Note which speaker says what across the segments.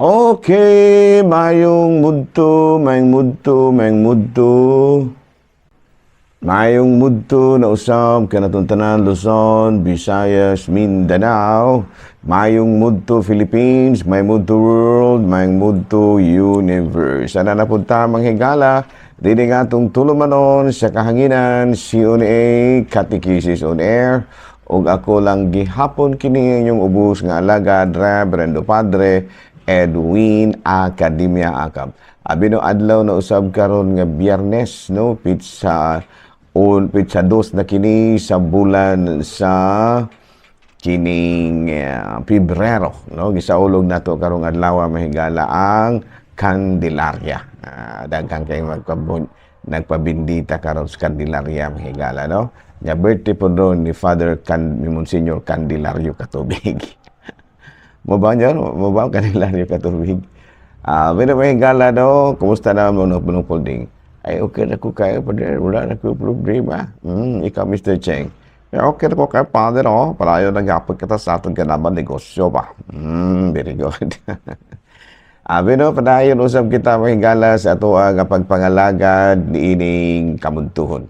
Speaker 1: Okay, mayong mudto na usab kanatong tanan Luzon, Visayas, Mindanao. Mayong mudto Philippines, may mudto world, mayong mudto universe. Ana na punta manghigala dili nga atong tulumanon sa kahanginan CONA Catechesis on Air. Og ako lang gihapon kini inyong ubos nga alagad Reverendo Padre Edwin Academia Acab. Abi no adlaw na usab karon nga Biyernes, no, pizza 2 na kini sa bulan sa kining Pebrero, no, gisaulog nato karong adlaw mahigala ang Candelaria. Daghang kay nagpabindita karon sa Candelaria mahigala, no. Nya birthday po doon ni ni Monsignor Candelario Katubig. Mo ba Candelario Katubig? Pero mahigala, no, kumusta na mo no puling? Ay, okay na ko kayo, Padre. Wala na ko problema. Ikaw, Mr. Cheng. Okay na ko kayo, Padre, no? Parayo nag-apod kita sa atong ganaban negosyo ba? Very good. Pero padayon usap kita mahigala sa ato ang pagpangalagad ni ining kamuntuhon.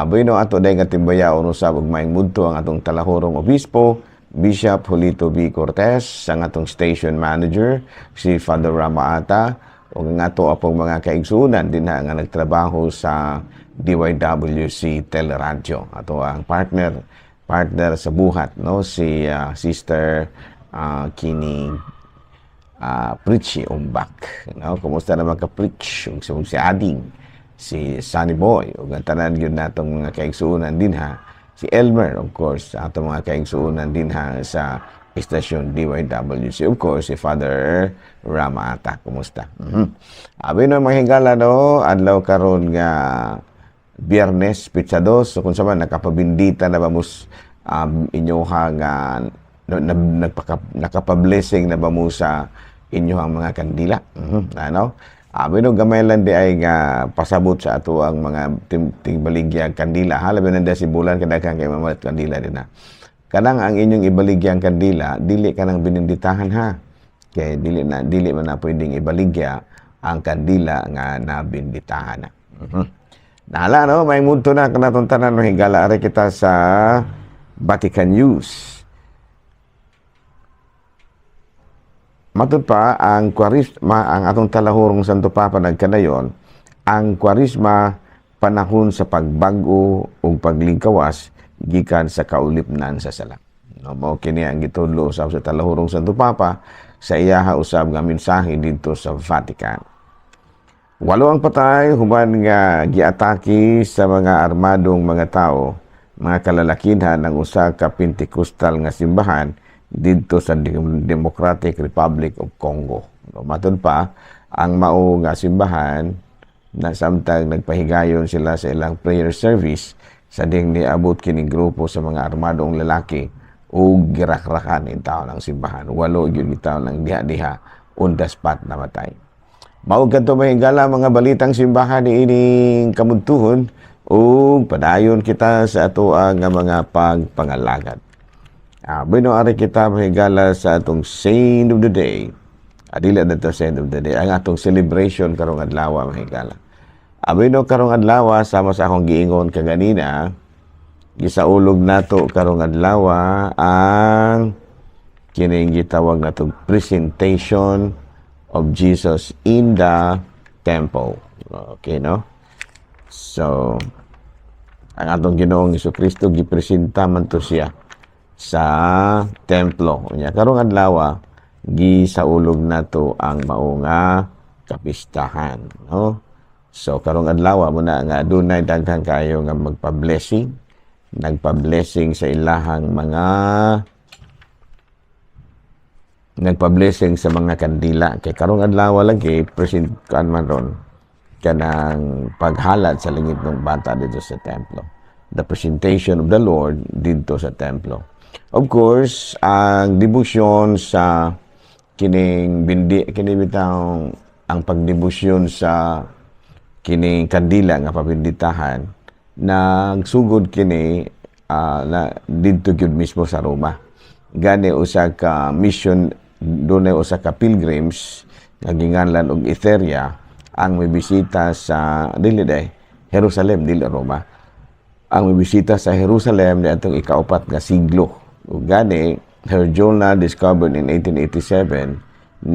Speaker 1: Bueno, ato dahil nga timbayaon usap ug maing mudto ang atong talahorong obispo, Bishop Julito B. Cortez, ang atong station manager, si Father Rama Ata, o nga to apong mga kaigsunan din nga nagtrabaho sa DYWC Teleradyo. Ato ang partner sa buhat, no, si Sister Kini Pritchie Umbak, no. Kumusta naman ka Pritch ug si Ading, si Sunny Boy ug ang tanan gyud natong mga kaigsunan din ha, si Elmer, of course, atong mga kaigsunan din ha sa istasyon DYWC, of course, si Father Rama Ata. Kumusta? Abi no mga higala, no, adlaw karon nga Biyernes, pizza 2. So kung saan nakapabindita na ba mo inyoha nga nakapablessing na ba mo sa inyohang mga kandila. Ano? Abi no gamay lang di ay nga pasabot sa ato ang mga tingbaligya kandila. Halabi na si bulan kadaghan kay mamalit kandila din na. Kanang ang inyong ibaligyang kandila, dili ka nang bininditahan ha. Kaya dili man na pwedeng ibaligya ang kandila nga nabinditahan na. Nahala, no, may mudto na kanatong tanan mahigala ari kita sa Vatican News. Matud pa ang Kwarisma, ang atong talahorong Santo Papa nagkanayon, ang Kwarisma panahon sa pagbago o paglingkawas gikan sa kaulipnan sa sala. No, mao kini ang gitudlo usab sa talahorong Santo Papa sa iyaha usab nga mensahe dito sa Vatican. 8 ang patay human nga giatake sa mga armadong mga tao, mga kalalakinhan ng usa ka Pentecostal nga simbahan dito sa Democratic Republic of Congo. No, matud pa ang mao nga simbahan na samtang nagpahigayon sila sa ilang prayer service sa ding niabot kining grupo sa mga armadong lalaki o girakrakan in taon ng simbahan. 8 yun taon ng diha-diha on the spot namatay. Mao kadto mahigala mga balitang simbahan ni ining kamuntuhon o padayon kita sa ato ang mga pagpangalagad. Bueno, ari kita mahigala sa atong Saint of the Day. Adila na to Saint of the Day. Ang atong celebration karong adlaw mahigala. Abino karong adlaw sama sa akong giingon kaganina, gisaulog nato karong adlaw ang kining gitawag natong presentation of Jesus in the temple. Okay, no? So, ang atong Ginoong Jesucristo gipresenta man to siya sa templo. Unya karong adlaw gisaulog nato ang mao nga kapistahan, no? So karong adlaw mo na nga dunay daghang kayo nga nagpa-blessing sa ilahang nagpa-blessing sa mga kandila. Kay karong adlaw lagi present kan man ron kanang paghalad sa lingid ng bata dito sa templo. The presentation of the Lord dito sa templo. Of course, ang debosyon sa kining bitaw ang pagdebosyon sa kining kandila nga pabinditahan nagsugod kini na didto gyud mismo sa Roma. Gani usa ka mission dunay usa ka pilgrims nga ginganlan og Etheria ang mibisita sa Jerusalem, dili Roma. Ang mibisita sa Jerusalem niadtong ikaapat nga siglo. Ug gani her journal discovered in 1887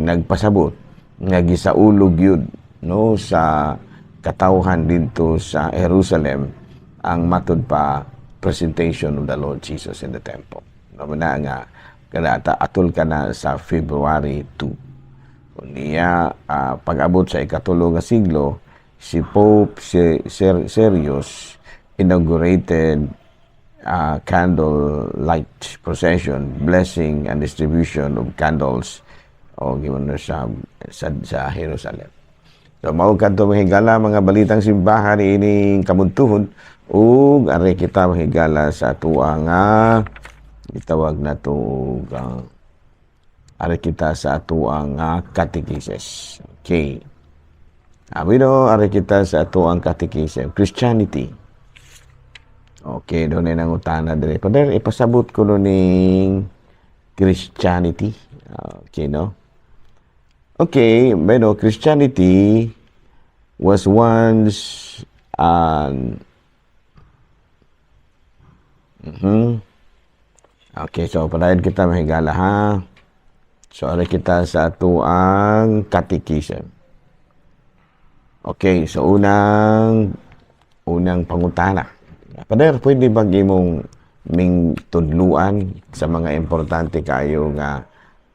Speaker 1: nagpasabot nga gisaulog yun no sa katawhan dito sa Jerusalem ang matud pa presentation of the Lord Jesus in the temple. No na nga kada atol ka na sa February 2. Unya pag-abot sa ikatulo nga siglo, si Pope Serious inaugurated candle light procession, blessing and distribution of candles o gimano sa Jerusalem. So mao kadto mahigala mga balitang simbahan ining kamuntuhon ug ari kita mahigala sa atuwa nga itawag na to ari kita sa atuwa nga catechesis. Okay. Abino ari kita sa atuang catechesis, Christianity. Okay, doon ay nangutana dire. Pader ipasabot ko no ning Christianity. Okay, no? Okay, bueno, Christianity was once Okay, so padayon kita mahigala ha. So ari kita sa atuang catechism. Okay, so unang pangutana. Pader, pwede bang imong ming tudluan sa mga importante kayo nga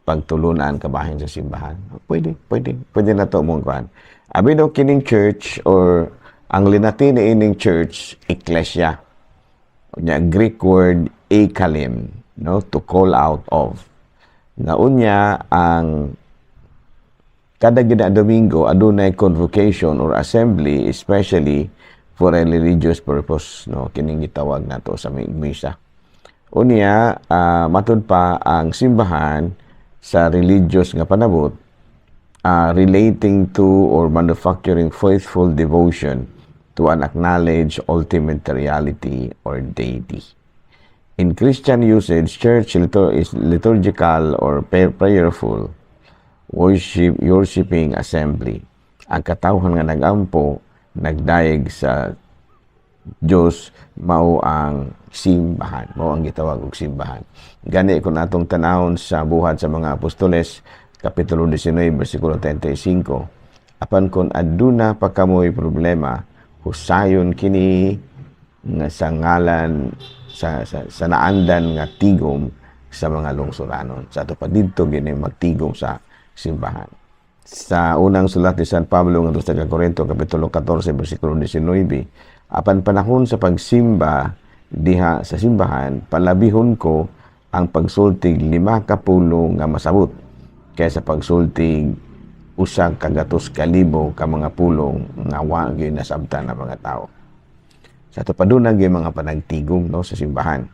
Speaker 1: pagtulunan kabahin sa simbahan? Pwede na to mong kuan. Abi daw kining church or ang linatin ining church, ecclesia. Unya Greek word ekalim, no, to call out of. Naunya ang kada gina Domingo adunay convocation or assembly especially for a religious purpose, no, kining gitawag nato sa misa. Unya matud pa ang simbahan sa religious nga panabot relating to or manufacturing faithful devotion to an acknowledged ultimate reality or deity. In Christian usage, church is liturgical or prayerful worshiping assembly. Ang katawhan nga nagampo nagdayeg sa Diyos mao ang simbahan, mao ang gitawag og simbahan. Gani kung atong tanawon sa buhat sa mga apostoles kapitulo 19 bersikulo 35, apan kun aduna pa kamoy problema, husayon kini nga sa ngalan sa naandan nga tigom sa mga lungsuranon. Sa ato pa didto gini magtigom sa simbahan. Sa unang sulat ni San Pablo nga sa Corinto kapitulo 14 bersikulo 19, apan panahon sa pagsimba diha sa simbahan, palabihon ko ang pagsultig 5 kapulo nga masabot kaysa pagsultig 1,200,000 ka mga pulong nga wa gyud nasabtan ng mga tao. Sa ato padunag gyud mga panagtigom no sa simbahan.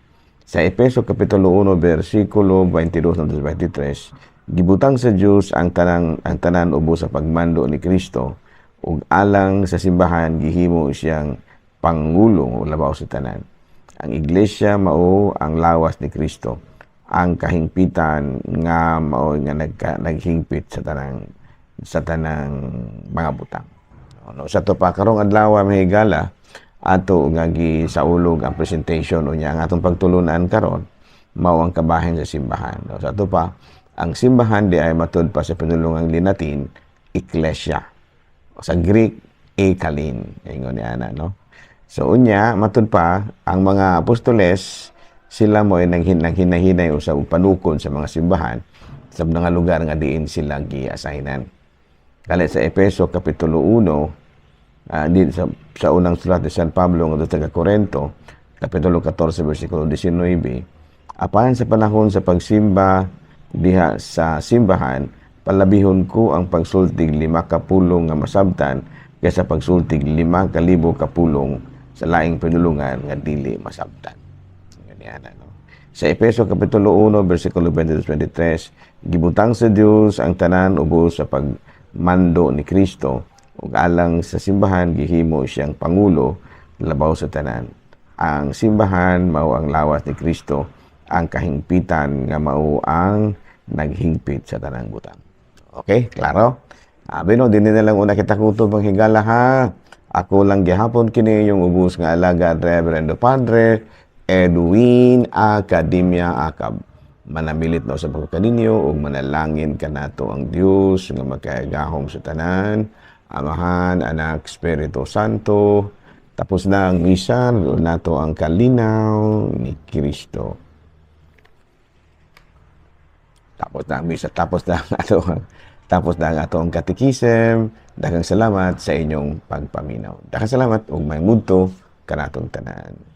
Speaker 1: Sa Efeso kapitulo 1 bersikulo 22 hanggang 23, gibutang sa Dios ang tanan ubos sa pagmando ni Kristo ug alang sa simbahan gihimo siyang pangulong o labaw sa tanan. Ang iglesia mao ang lawas ni Kristo, ang kahingpitan nga mao nga naghingpit sa tanang mga butang. No, sa to pa karong adlaw mahigala ato nga gisaulog ang presentation unya ang atong pagtulunan karon mao ang kabahin sa simbahan. No, sa to pa ang simbahan di ay matud pa sa pinulungang linatin, ecclesia. O sa Greek, ekalin. Ingon ni ana, no? So, unya, matud pa, ang mga apostoles, sila mo ay nanghinay o sa panukon sa mga simbahan sa mga lugar nga diin sila gi-assignan. Kali sa Efeso, Kapitulo 1, sa unang sulat ni San Pablo nga sa Corinto, Kapitulo 14, versikulo 19, apan sa panahon sa pagsimba diha sa simbahan, palabihon ko ang pagsultig 5 kapulong nga masabtan kaysa pagsultig 5,000 kapulong sa laing pinulungan nga dili masabtan. Ganyan, no? Sa Efeso Kapitulo 1, versikulo 22-23, gibutang sa Dios ang tanan ubos sa pagmando ni Kristo ug alang sa simbahan gihimo siyang pangulo labaw sa tanan. Ang simbahan mao ang lawas ni Kristo, ang kahingpitan nga mao ang naghingpit sa tanang butang. Okay, klaro? Bino, din na lang una kita kutob ang higala ha. Ako lang gihapon kini yung ubos nga alaga Reverendo Padre Edwin Academia Acab. Manamilit na sa pagkaninyo o manalangin ka nato ang Diyos nga magkaigahom sa tanan, Amahan, Anak, Espiritu Santo. Tapos na ang misa, nato ang kalinaw ni Kristo. Tapos na ang misa, tapos na ang atong katikisem. Daghang salamat sa inyong pagpaminaw. Daghang salamat ug may mudto kanatong tanan.